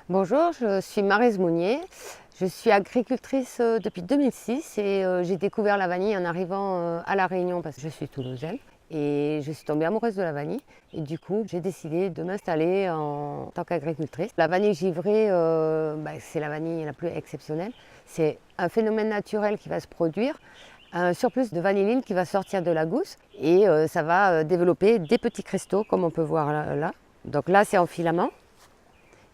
Bonjour, je suis Maryse Mounier. Je suis agricultrice depuis 2006 et j'ai découvert la vanille en arrivant à La Réunion parce que je suis toulousaine et je suis tombée amoureuse de la vanille et du coup j'ai décidé de m'installer en tant qu'agricultrice. La vanille givrée, c'est la vanille la plus exceptionnelle. C'est un phénomène naturel qui va se produire, un surplus de vanilline qui va sortir de la gousse et ça va développer des petits cristaux comme on peut voir là. Donc là c'est en filament.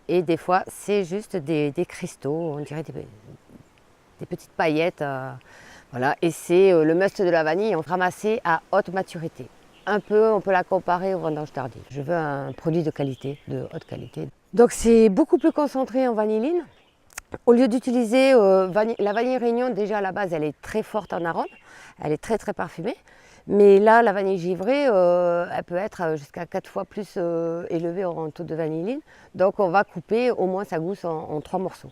Et des fois, c'est juste des cristaux, on dirait des petites paillettes. Voilà. Et c'est le must de la vanille ramassé à haute maturité. Un peu, on peut la comparer au vendange tardive. Je veux un produit de qualité, de haute qualité. Donc c'est beaucoup plus concentré en vanilline. Au lieu d'utiliser la vanille Réunion, déjà à la base, elle est très forte en arôme. Elle est très très parfumée. Mais là, la vanille givrée, elle peut être jusqu'à 4 fois plus élevée en taux de vanilline. Donc on va couper au moins sa gousse en 3 morceaux.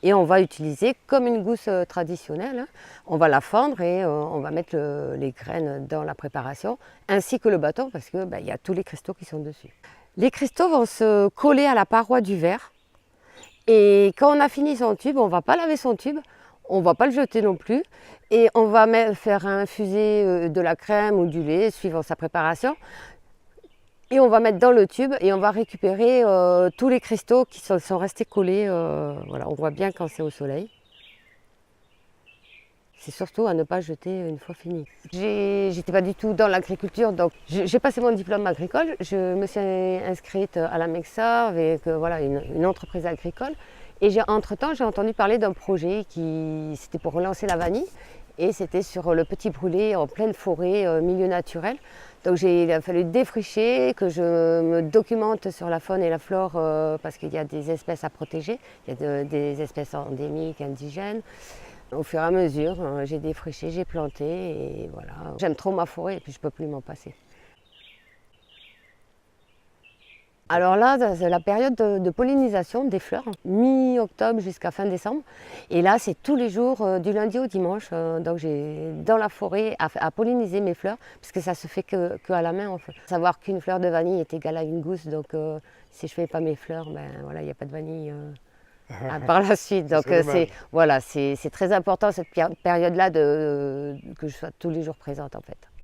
Et on va utiliser comme une gousse traditionnelle. On va la fendre et on va mettre les graines dans la préparation, ainsi que le bâton, parce qu'il y a tous les cristaux qui sont dessus. Les cristaux vont se coller à la paroi du verre. Et quand on a fini son tube, on ne va pas laver son tube, on ne va pas le jeter non plus. Et on va faire infuser de la crème ou du lait, suivant sa préparation. Et on va mettre dans le tube et on va récupérer tous les cristaux qui sont restés collés. Voilà, on voit bien quand c'est au soleil. C'est surtout à ne pas jeter une fois fini. J'étais pas du tout dans l'agriculture, donc j'ai passé mon diplôme agricole. Je me suis inscrite à la MEXA avec une entreprise agricole. Et entre-temps, j'ai entendu parler d'un projet c'était pour relancer la vanille. Et c'était sur le Petit Brûlé en pleine forêt, milieu naturel. Donc il a fallu défricher, que je me documente sur la faune et la flore parce qu'il y a des espèces à protéger. Il y a des espèces endémiques, indigènes. Au fur et à mesure, j'ai défriché, j'ai planté et voilà. J'aime trop ma forêt et puis je ne peux plus m'en passer. Alors là, c'est la période de pollinisation des fleurs, mi-octobre jusqu'à fin décembre. Et là, c'est tous les jours, du lundi au dimanche. Donc j'ai dans la forêt à polliniser mes fleurs, parce que ça se fait que à la main. En fait. Savoir qu'une fleur de vanille est égale à une gousse, donc si je ne fais pas mes fleurs, il n'y a pas de vanille. Par la suite. Donc c'est très important cette période-là que je sois tous les jours présente en fait.